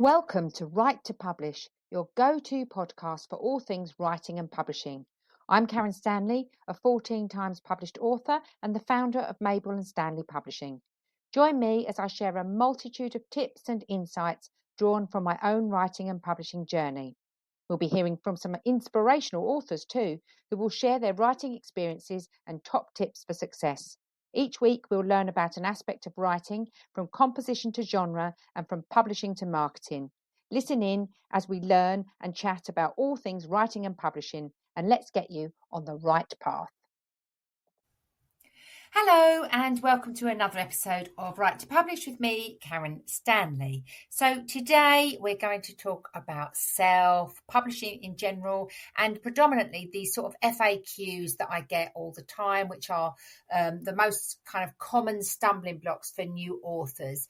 Welcome to Write to Publish, your go-to podcast for all things writing and publishing. I'm Karen Stanley, a 14 times published author and the founder of Mabel and Stanley Publishing. Join me as I share a multitude of tips and insights drawn from my own writing and publishing journey. We'll be hearing from some inspirational authors too, who will share their writing experiences and top tips for success. Each week, we'll learn about an aspect of writing, from composition to genre and from publishing to marketing. Listen in as we learn and chat about all things writing and publishing, and let's get you on the right path. Hello and welcome to another episode of Write to Publish with me, Karen Stanley. So today we're going to talk about self-publishing in general and predominantly these sort of FAQs that I get all the time, which are the most kind of common stumbling blocks for new authors.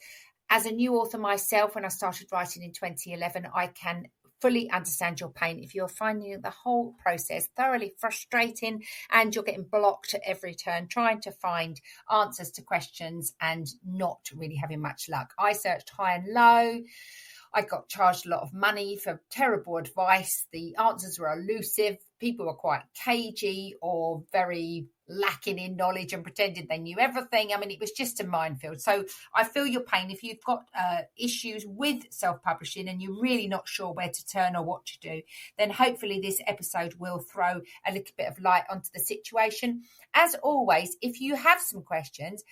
As a new author myself, when I started writing in 2011, I can fully understand your pain if you're finding the whole process thoroughly frustrating and you're getting blocked at every turn, trying to find answers to questions and not really having much luck. I searched high and low. I got charged a lot of money for terrible advice. The answers were elusive. People were quite cagey or very lacking in knowledge and pretended they knew everything. I mean, it was just a minefield. So I feel your pain. If you've got issues with self-publishing and you're really not sure where to turn or what to do, then hopefully this episode will throw a little bit of light onto the situation. As always, if you have some questions,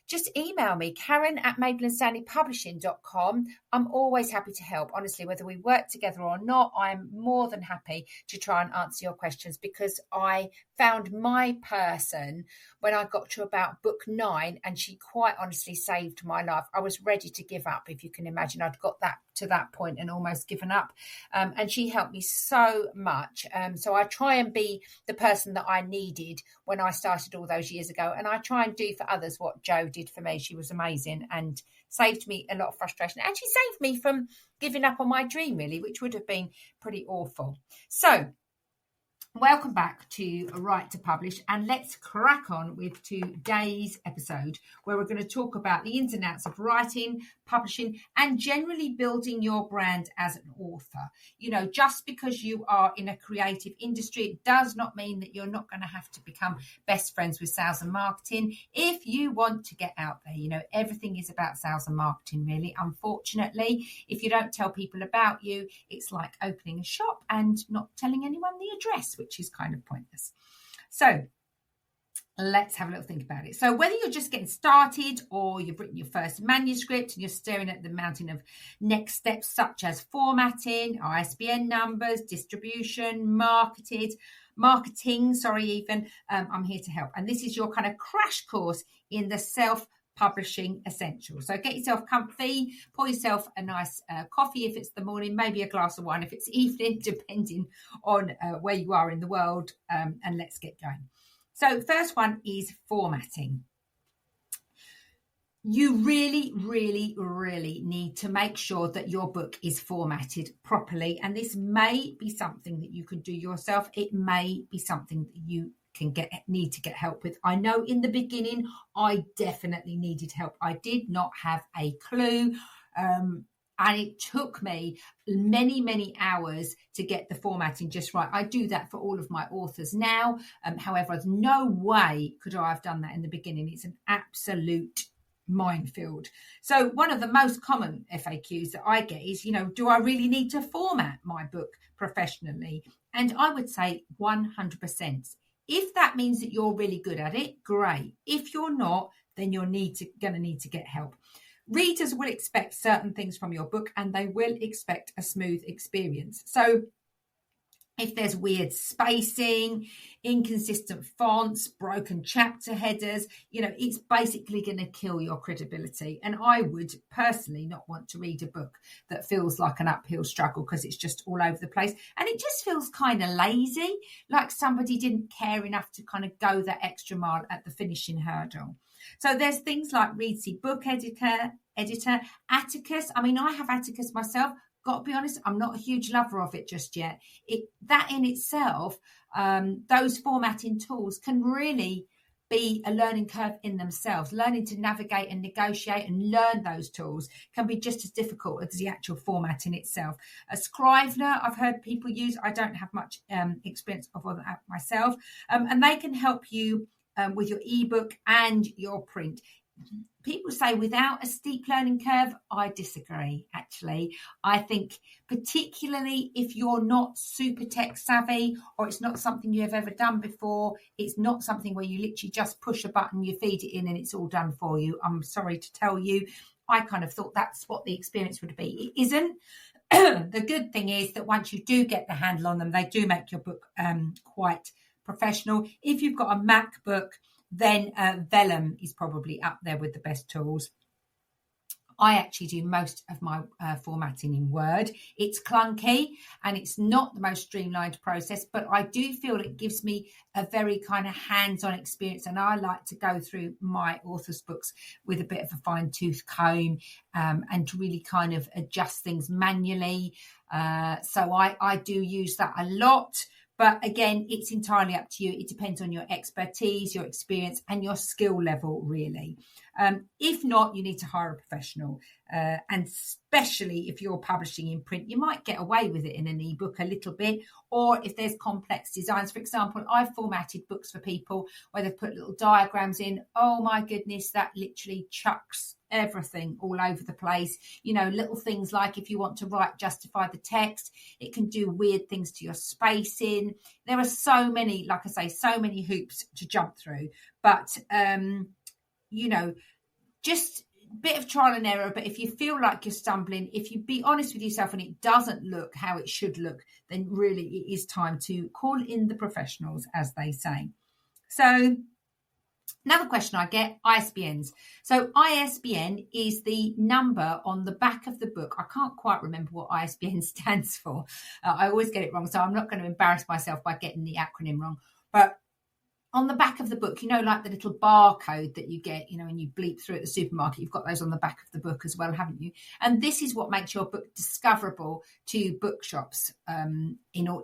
just email me, karen@mabelandstanleypublishing.com. I'm always happy to help. Honestly, whether we work together or not, I'm more than happy to try and answer your questions because I found my person when I got to about book 9 and she quite honestly saved my life. I was ready to give up, if you can imagine. I'd got that to that point and almost given up. And she helped me so much. So I try and be the person that I needed when I started all those years ago. And I try and do for others what Jo did for me. She was amazing and saved me a lot of frustration. And she saved me from giving up on my dream, really, which would have been pretty awful. So welcome back to Write to Publish, and let's crack on with today's episode where we're going to talk about the ins and outs of writing, publishing, and generally building your brand as an author. You know, just because you are in a creative industry, it does not mean that you're not going to have to become best friends with sales and marketing if you want to get out there. You know, everything is about sales and marketing, really. Unfortunately, if you don't tell people about you, it's like opening a shop and not telling anyone the address, which is kind of pointless. So let's have a little think about it. So whether you're just getting started or you've written your first manuscript and you're staring at the mountain of next steps such as formatting, ISBN numbers, distribution, marketing, I'm here to help. And this is your kind of crash course in the self-publishing essentials. So get yourself comfy, pour yourself a nice coffee if it's the morning, maybe a glass of wine if it's evening, depending on where you are in the world, and let's get going. So first one is formatting. You really, really, really need to make sure that your book is formatted properly. And this may be something that you can do yourself. It may be something that you need to get help with. I know in the beginning, I definitely needed help. I did not have a clue. And it took me many, many hours to get the formatting just right. I do that for all of my authors now. However, there's no way could I have done that in the beginning. It's an absolute minefield. So one of the most common FAQs that I get is, do I really need to format my book professionally? And I would say 100%. If that means that you're really good at it, great. If you're not, then you're going to need to get help. Readers will expect certain things from your book and they will expect a smooth experience. So if there's weird spacing, inconsistent fonts, broken chapter headers, it's basically going to kill your credibility. And I would personally not want to read a book that feels like an uphill struggle because it's just all over the place. And it just feels kind of lazy, like somebody didn't care enough to kind of go that extra mile at the finishing hurdle. So there's things like Reedsy Book Editor, Atticus. I mean, I have Atticus myself. Got to be honest, I'm not a huge lover of it just yet. That in itself, those formatting tools can really be a learning curve in themselves. Learning to navigate and negotiate and learn those tools can be just as difficult as the actual formatting itself. A Scrivener, I've heard people use. I don't have much experience of that myself. And they can help you with your ebook and your print. People say without a steep learning curve. I disagree, actually. I think particularly if you're not super tech savvy, or it's not something you have ever done before, it's not something where you literally just push a button, you feed it in and it's all done for you. I'm sorry to tell you, I kind of thought that's what the experience would be. It isn't. The good thing is that once you do get the handle on them, they do make your book quite professional. If you've got a MacBook, then Vellum is probably up there with the best tools. I actually do most of my formatting in Word. It's clunky and it's not the most streamlined process, but I do feel it gives me a very kind of hands-on experience, and I like to go through my author's books with a bit of a fine-tooth comb and to really kind of adjust things manually. So I do use that a lot. But again, it's entirely up to you. It depends on your expertise, your experience, and your skill level, really. If not, you need to hire a professional. And especially if you're publishing in print, you might get away with it in an ebook a little bit. Or if there's complex designs, for example, I've formatted books for people where they've put little diagrams in. Oh my goodness, that literally chucks everything all over the place. You know, little things like if you want to justify the text, it can do weird things to your spacing. There are so many, like I say, so many hoops to jump through. But, you know, just a bit of trial and error. But if you feel like you're stumbling, if you be honest with yourself and it doesn't look how it should look, then really it is time to call in the professionals, as they say. So another question I get, ISBNs. So ISBN is the number on the back of the book. I can't quite remember what ISBN stands for. I always get it wrong, so I'm not going to embarrass myself by getting the acronym wrong. But on the back of the book, you know, like the little barcode that you get, you know, when you bleep through at the supermarket, you've got those on the back of the book as well, haven't you? And this is what makes your book discoverable to bookshops,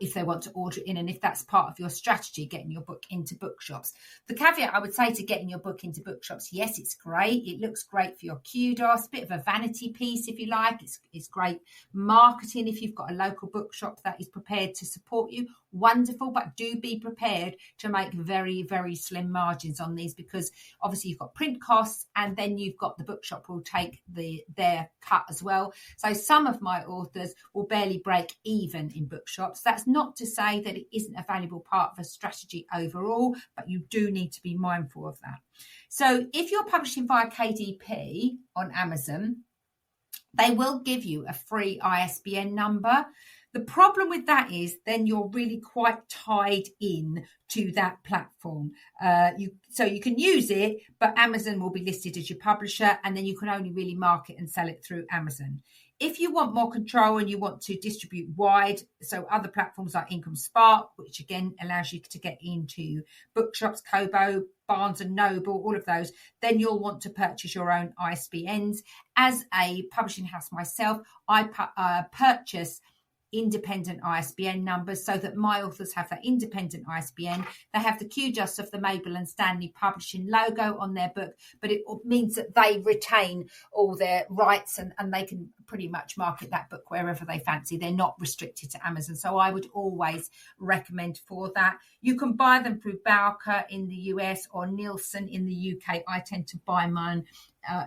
if they want to order it in, and if that's part of your strategy, getting your book into bookshops. The caveat I would say to getting your book into bookshops, yes, it's great. It looks great for your kudos, a bit of a vanity piece, if you like. It's great marketing if you've got a local bookshop that is prepared to support you. Wonderful, but do be prepared to make very, very slim margins on these, because obviously you've got print costs and then you've got the bookshop will take their cut as well. So some of my authors will barely break even in bookshops. That's not to say that it isn't a valuable part of a strategy overall, but you do need to be mindful of that. So if you're publishing via KDP on Amazon, they will give you a free ISBN number. The problem with that is then you're really quite tied in to that platform. So you can use it, but Amazon will be listed as your publisher, and then you can only really market and sell it through Amazon. If you want more control and you want to distribute wide, so other platforms like Income Spark, which again allows you to get into bookshops, Kobo, Barnes and Noble, all of those, then you'll want to purchase your own ISBNs. As a publishing house myself, I purchase independent ISBN numbers so that my authors have that independent ISBN. They have the kudos of the Mabel and Stanley Publishing logo on their book, but it means that they retain all their rights and they can pretty much market that book wherever they fancy. They're not restricted to Amazon. So I would always recommend for that. You can buy them through Bowker in the US or Nielsen in the UK. I tend to buy mine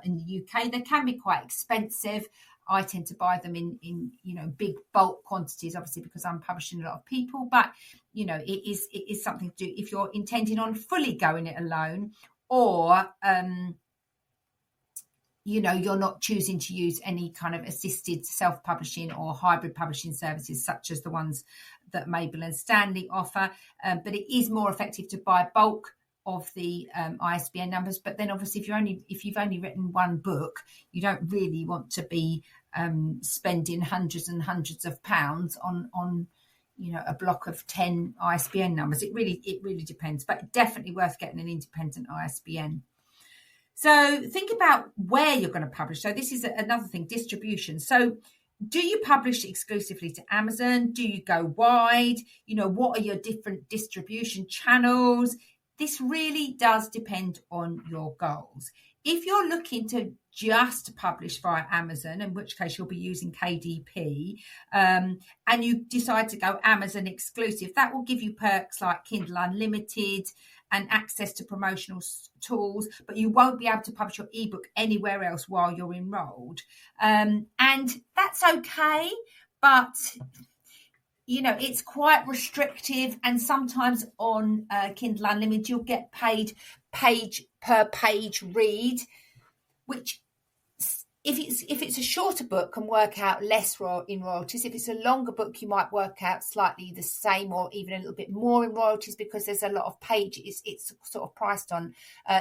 in the UK. They can be quite expensive. I tend to buy them in big bulk quantities, obviously, because I'm publishing a lot of people. But, you know, it is something to do if you're intending on fully going it alone, or, you're not choosing to use any kind of assisted self-publishing or hybrid publishing services, such as the ones that Mabel and Stanley offer. But it is more effective to buy bulk of the ISBN numbers. But then obviously if you've only written one book, you don't really want to be spending hundreds and hundreds of pounds on a block of 10 ISBN numbers. It really depends, but definitely worth getting an independent ISBN. So think about where you're going to publish. So this is another thing, distribution. So do you publish exclusively to Amazon? Do you go wide? What are your different distribution channels? this really does depend on your goals. If you're looking to just publish via Amazon, in which case you'll be using KDP, and you decide to go Amazon exclusive, that will give you perks like Kindle Unlimited and access to promotional tools, but you won't be able to publish your ebook anywhere else while you're enrolled. And that's okay, but it's quite restrictive, and sometimes on Kindle Unlimited you'll get paid page per page read, which if it's a shorter book can work out less in royalties. If it's a longer book, you might work out slightly the same or even a little bit more in royalties, because there's a lot of pages. It's sort of priced on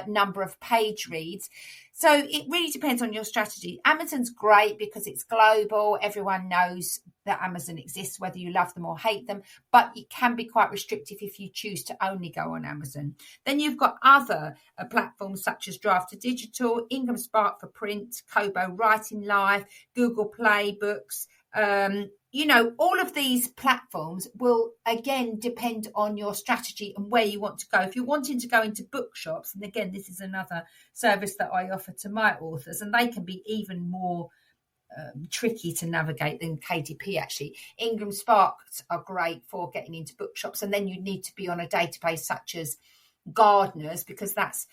number of page reads. So it really depends on your strategy. Amazon's great because it's global. Everyone knows that Amazon exists, whether you love them or hate them, but it can be quite restrictive if you choose to only go on Amazon. Then you've got other platforms such as Draft2Digital, Ingram Spark for print, Kobo Writing Live, Google Play Books. All of these platforms will, again, depend on your strategy and where you want to go. If you're wanting to go into bookshops, and again, this is another service that I offer to my authors, and they can be even more tricky to navigate than KDP, actually. Ingram Sparks are great for getting into bookshops, and then you need to be on a database such as Gardeners, because that's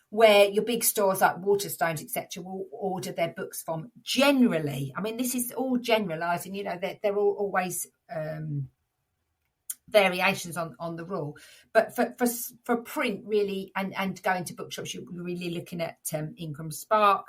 where your big stores like Waterstones, etc., will order their books from. Generally, I mean, this is all generalising, they're all always variations on the rule. But for print, really, and going to bookshops, you're really looking at Ingram Spark.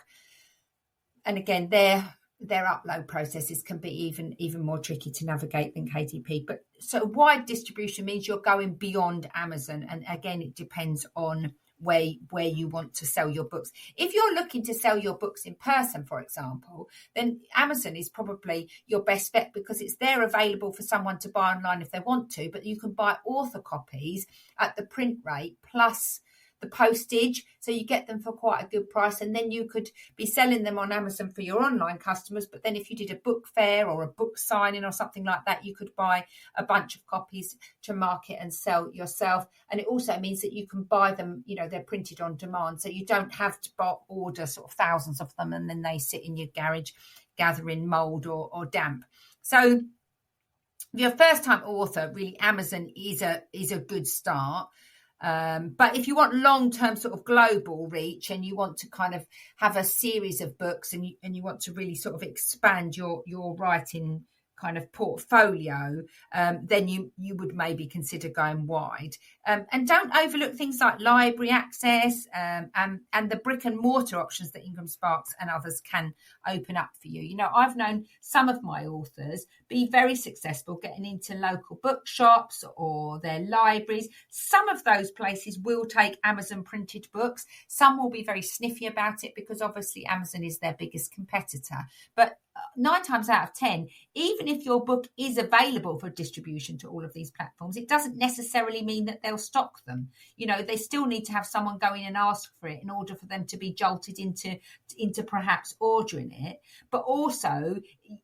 And again, their upload processes can be even more tricky to navigate than KDP. But so wide distribution means you're going beyond Amazon. And again, it depends on where you want to sell your books. If you're looking to sell your books in person, for example, then Amazon is probably your best bet, because it's there available for someone to buy online if they want to, but you can buy author copies at the print rate plus the postage, so you get them for quite a good price, and then you could be selling them on Amazon for your online customers. But then if you did a book fair or a book signing or something like that, you could buy a bunch of copies to market and sell yourself. And it also means that you can buy them, they're printed on demand, so you don't have to order sort of thousands of them and then they sit in your garage gathering mold or damp. So if you're a first-time author, really Amazon is a good start. But if you want long-term sort of global reach, and you want to kind of have a series of books, and you want to really sort of expand your writing kind of portfolio, then you would maybe consider going wide. And don't overlook things like library access and the brick and mortar options that Ingram Sparks and others can open up for you. I've known some of my authors be very successful getting into local bookshops or their libraries. Some of those places will take Amazon printed books. Some will be very sniffy about it, because obviously Amazon is their biggest competitor. But 9 times out of 10, even if your book is available for distribution to all of these platforms, it doesn't necessarily mean that they'll stock them. They still need to have someone go in and ask for it in order for them to be jolted into perhaps ordering it. But also,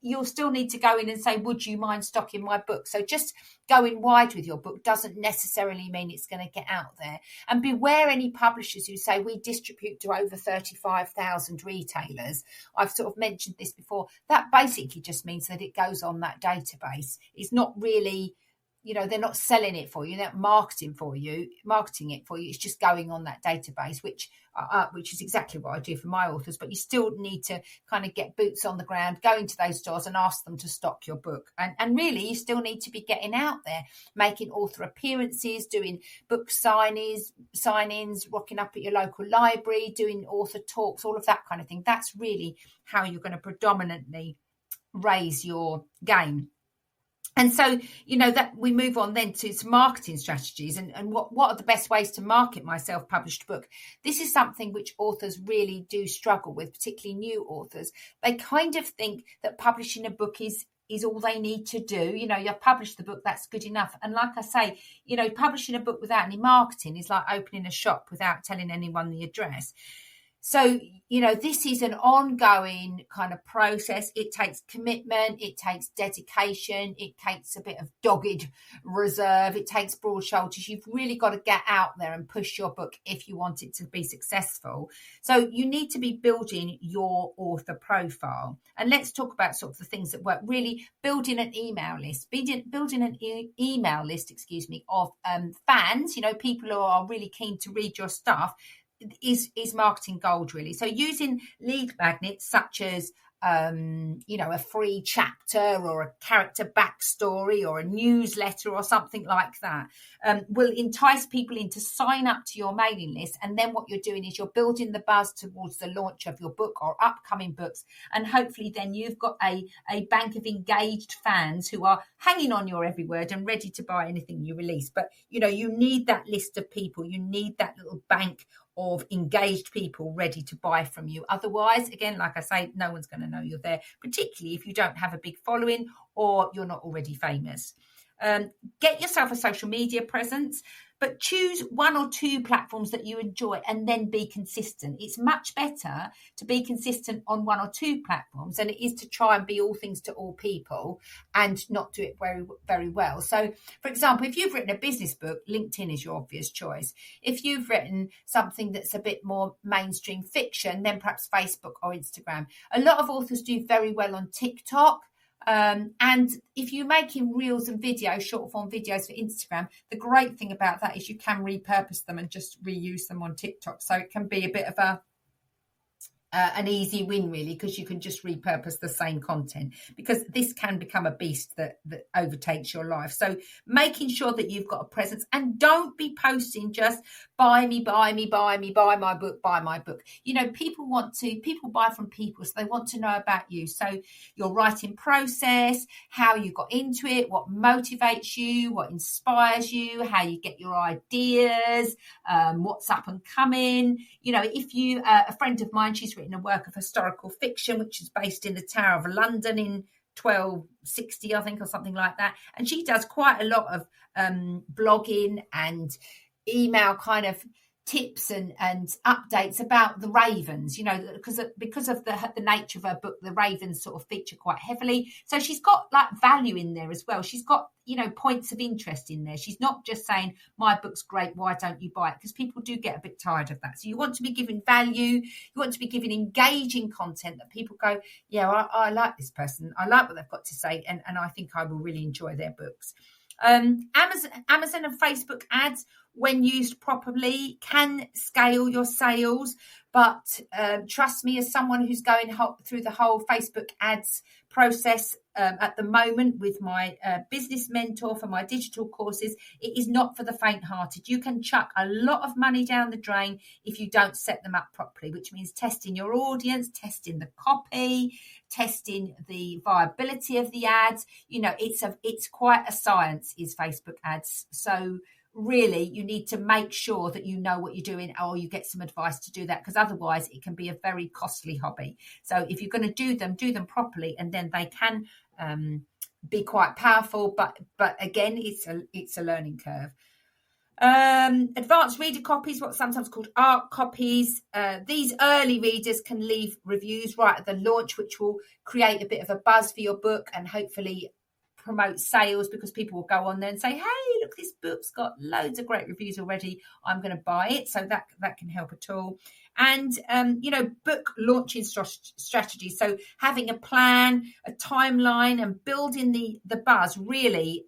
you'll still need to go in and say, would you mind stocking my book? So just going wide with your book doesn't necessarily mean it's going to get out there. And beware any publishers who say we distribute to over 35,000 retailers. I've sort of mentioned this before. That basically just means that it goes on that database. It's not really, they're not selling it for you, they're not marketing it for you. It's just going on that database, which is exactly what I do for my authors. But you still need to kind of get boots on the ground, go into those stores and ask them to stock your book. And really, you still need to be getting out there, making author appearances, doing book signings, rocking up at your local library, doing author talks, all of that kind of thing. That's really how you're going to predominantly raise your game. And so, that we move on then to marketing strategies and what are the best ways to market my self-published book. This is something which authors really do struggle with, particularly new authors. They kind of think that publishing a book is all they need to do. You've published the book, that's good enough. And like I say, publishing a book without any marketing is like opening a shop without telling anyone the address. So, this is an ongoing kind of process. It takes commitment, it takes dedication, it takes a bit of dogged reserve, it takes broad shoulders. You've really got to get out there and push your book if you want it to be successful. So you need to be building your author profile. And let's talk about sort of the things that work. Really building an email list, building an email list, of fans, people who are really keen to read your stuff, is marketing gold, really. So using lead magnets such as a free chapter or a character backstory or a newsletter or something like that will entice people in to sign up to your mailing list. And then what you're doing is you're building the buzz towards the launch of your book or upcoming books. And hopefully then you've got a bank of engaged fans who are hanging on your every word and ready to buy anything you release. But, you need that list of people. You need that little bank of engaged people ready to buy from you. Otherwise, again, like I say, no one's going to know you're there, particularly if you don't have a big following or you're not already famous. Get yourself a social media presence, but choose one or two platforms that you enjoy and then be consistent. It's much better to be consistent on one or two platforms than it is to try and be all things to all people and not do it very, very well. So, for example, if you've written a business book, LinkedIn is your obvious choice. If you've written something that's a bit more mainstream fiction, then perhaps Facebook or Instagram. A lot of authors do very well on TikTok. And if you're making reels and videos, short form videos for Instagram, the great thing about that is you can repurpose them and just reuse them on TikTok. So it can be a bit of an easy win, really, because you can just repurpose the same content, because this can become a beast that overtakes your life. So making sure that you've got a presence, and don't be posting just buy me, buy my book, buy my book. People buy from people, so they want to know about you. So your writing process, how you got into it, what motivates you, what inspires you, how you get your ideas, what's up and coming. If you, a friend of mine, she's written a work of historical fiction, which is based in the Tower of London in 1260, I think, or something like that. And she does quite a lot of blogging and email kind of tips and updates about the ravens, because of the nature of her book. The ravens sort of feature quite heavily, so she's got like value in there as well. She's got points of interest in there. She's not just saying my book's great, why don't you buy it, because people do get a bit tired of that. So you want to be giving value, you want to be giving engaging content that people go, yeah, I like this person, I like what they've got to say, and I think I will really enjoy their books. Amazon and Facebook ads, when used properly, can scale your sales, but trust me, as someone who's going through the whole Facebook ads process at the moment with my business mentor for my digital courses, it is not for the faint-hearted. You can chuck a lot of money down the drain if you don't set them up properly, which means testing your audience, testing the copy, testing the viability of the ads. It's quite a science, is Facebook ads. So really, you need to make sure that you know what you're doing, or you get some advice to do that, because otherwise it can be a very costly hobby. So if you're going to do them properly, and then they can be quite powerful. But again, it's a learning curve. Advanced reader copies, what's sometimes called ARC copies. These early readers can leave reviews right at the launch, which will create a bit of a buzz for your book and hopefully promote sales, because people will go on there and say, hey, look, this book's got loads of great reviews already, I'm going to buy it. So that can help at all. And book launching strategies, so having a plan, a timeline, and building the buzz really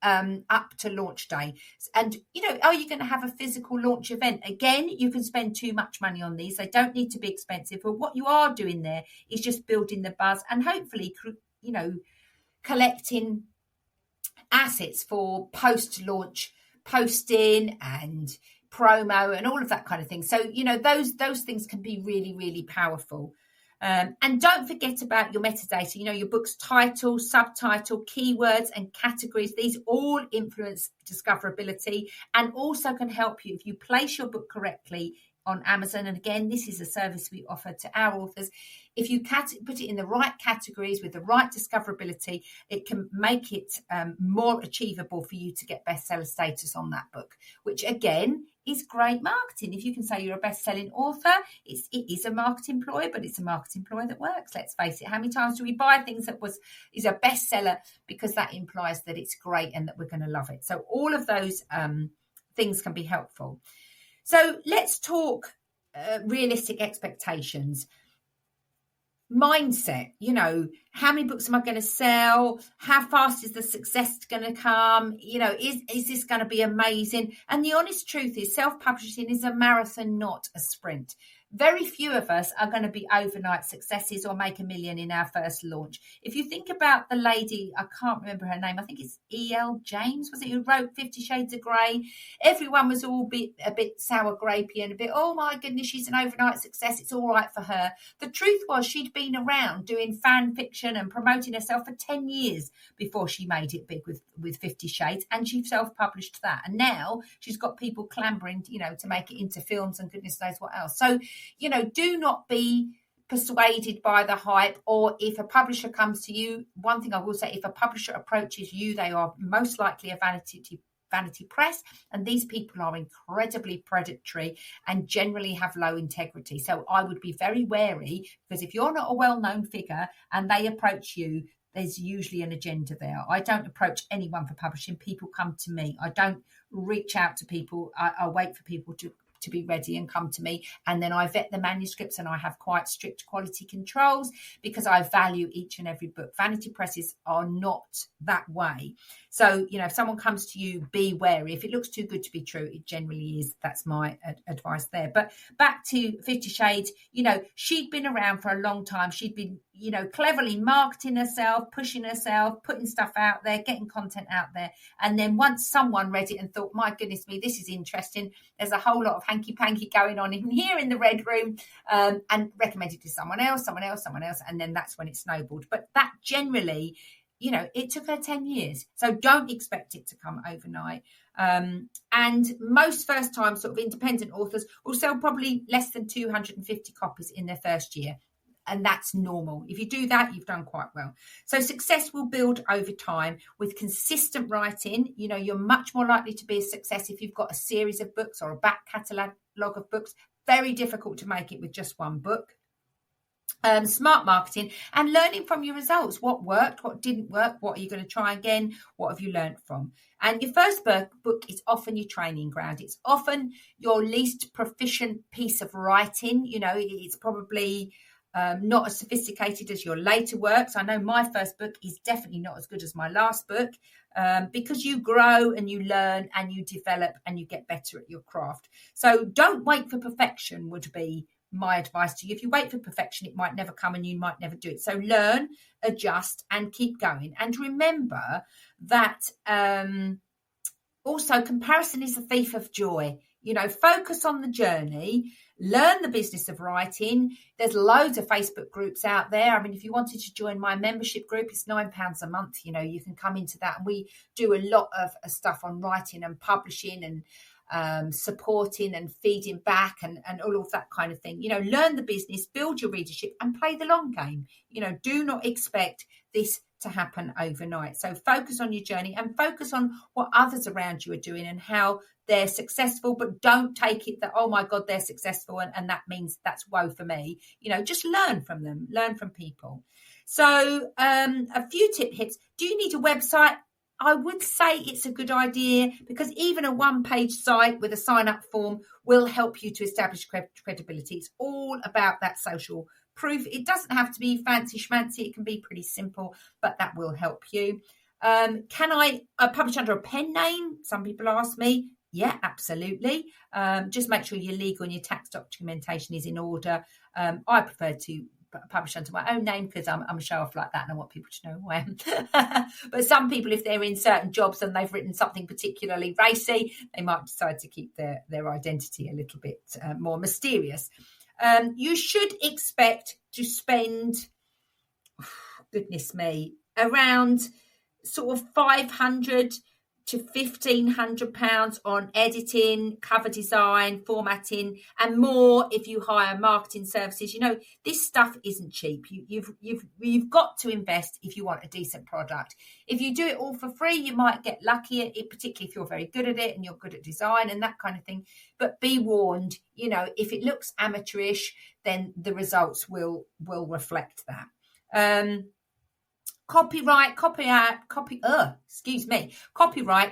up to launch day. And are you going to have a physical launch event? Again, you can spend too much money on these, they don't need to be expensive, but what you are doing there is just building the buzz and hopefully collecting assets for post-launch posting and promo and all of that kind of thing. So, those things can be really, really powerful. And don't forget about your metadata, your book's title, subtitle, keywords and categories. These all influence discoverability and also can help you, if you place your book correctly, on Amazon. And again, this is a service we offer to our authors. If you put it in the right categories with the right discoverability, it can make it more achievable for you to get bestseller status on that book, which again is great marketing. If you can say you're a best-selling author, it is a marketing ploy, but it's a marketing ploy that works. Let's face it. How many times do we buy things that is a bestseller because that implies that it's great and that we're going to love it? So all of those things can be helpful. So let's talk realistic expectations. Mindset, how many books am I going to sell? How fast is the success going to come? Is this going to be amazing? And the honest truth is self-publishing is a marathon, not a sprint. Very few of us are going to be overnight successes or make $1 million in our first launch. If you think about the lady, I can't remember her name, I think it's E.L. James, was it, who wrote 50 Shades of Grey? Everyone was all a bit sour grapey and a bit, oh my goodness, she's an overnight success, it's all right for her. The truth was she'd been around doing fan fiction and promoting herself for 10 years before she made it big with 50 Shades, and she self-published that. And now she's got people clambering, to make it into films and goodness knows what else. So, do not be persuaded by the hype, or if a publisher comes to you, one thing I will say, if a publisher approaches you, they are most likely a vanity press, and these people are incredibly predatory and generally have low integrity. So I would be very wary, because if you're not a well-known figure and they approach you, there's usually an agenda there. I don't approach anyone for publishing. People come to me. I don't reach out to people. I wait for people to be ready and come to me, and then I vet the manuscripts, and I have quite strict quality controls because I value each and every book. Vanity presses are not that way. So, if someone comes to you, be wary. If it looks too good to be true, it generally is. That's my advice there. But back to 50 Shades, she'd been around for a long time. She'd been, cleverly marketing herself, pushing herself, putting stuff out there, getting content out there. And then once someone read it and thought, my goodness me, this is interesting, there's a whole lot of hanky-panky going on in here in the Red Room, and recommended to someone else. And then that's when it snowballed. But that generally, it took her 10 years. So don't expect it to come overnight. And most first-time sort of independent authors will sell probably less than 250 copies in their first year. And that's normal. If you do that, you've done quite well. So success will build over time with consistent writing. You're much more likely to be a success if you've got a series of books or a back catalogue of books. Very difficult to make it with just one book. Smart marketing and learning from your results. What worked, what didn't work, what are you going to try again, what have you learned from? And your first book is often your training ground. It's often your least proficient piece of writing. It's probably not as sophisticated as your later works. I know my first book is definitely not as good as my last book, because you grow and you learn and you develop and you get better at your craft. So don't wait for perfection would be my advice to you. If you wait for perfection, it might never come and you might never do it. So learn, adjust, and keep going. And remember that also comparison is the thief of joy. Focus on the journey, learn the business of writing. There's loads of Facebook groups out there. I mean, if you wanted to join my membership group, it's £9 a month. You can come into that, and we do a lot of stuff on writing and publishing and supporting and feeding back and all of that kind of thing. Learn the business, build your readership, and play the long game. Do not expect this to happen overnight. So focus on your journey and focus on what others around you are doing and how they're successful, but don't take it that, oh my God, they're successful and that means that's woe for me. Just learn from them, learn from people. So a few hits. Do you need a website? I would say it's a good idea, because even a one-page site with a sign-up form will help you to establish credibility. It's all about that social proof. It doesn't have to be fancy schmancy. It can be pretty simple, but that will help you. Can I publish under a pen name? Some people ask me. Yeah, absolutely. Just make sure your legal and your tax documentation is in order. I prefer to publish under my own name because I'm a show off like that and I want people to know who I am. But some people, if they're in certain jobs and they've written something particularly racy, they might decide to keep their identity a little bit more mysterious. You should expect to spend, goodness me, around sort of 500 to £1,500 on editing, cover design, formatting, and more if you hire marketing services. You know, this stuff isn't cheap. You've got to invest if you want a decent product. If you do it all for free, you might get lucky at it, particularly if you're very good at it and you're good at design and that kind of thing. But be warned, you know, if it looks amateurish, then the results will reflect that. Copyright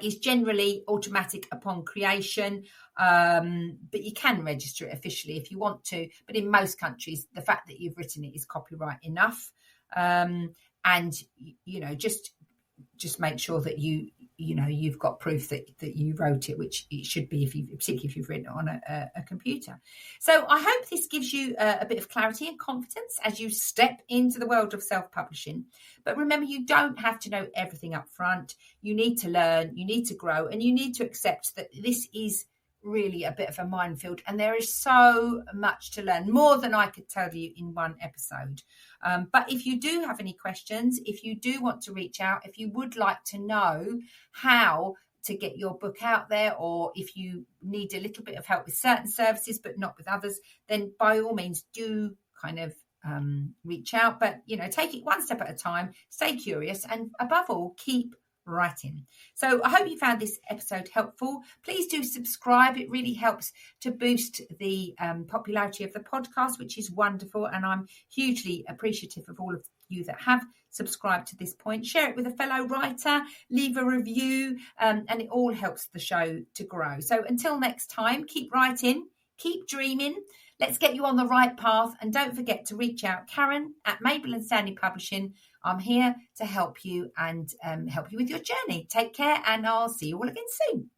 is generally automatic upon creation, but you can register it officially if you want to. But in most countries, the fact that you've written it is copyright enough. And you know, just make sure that you've got proof that you wrote it, which it should be particularly if you've written it on a computer. So I hope this gives you a bit of clarity and confidence as you step into the world of self-publishing. But remember, you don't have to know everything up front. You need to learn, you need to grow, and you need to accept that this is really a bit of a minefield, and there is so much to learn, more than I could tell you in one episode. But if you do have any questions, if you do want to reach out, if you would like to know how to get your book out there, or if you need a little bit of help with certain services but not with others, then by all means do kind of reach out. But, you know, take it one step at a time, stay curious, and above all, keep writing. So I hope you found this episode helpful. Please do subscribe. It really helps to boost the popularity of the podcast, which is wonderful, and I'm hugely appreciative of all of you that have subscribed to this point. Share it with a fellow writer, leave a review, and it all helps the show to grow. So until next time, keep writing, keep dreaming. Let's get you on the right path, and don't forget to reach out, Karen at Mabel and Stanley Publishing. I'm here to help you and help you with your journey. Take care, and I'll see you all again soon.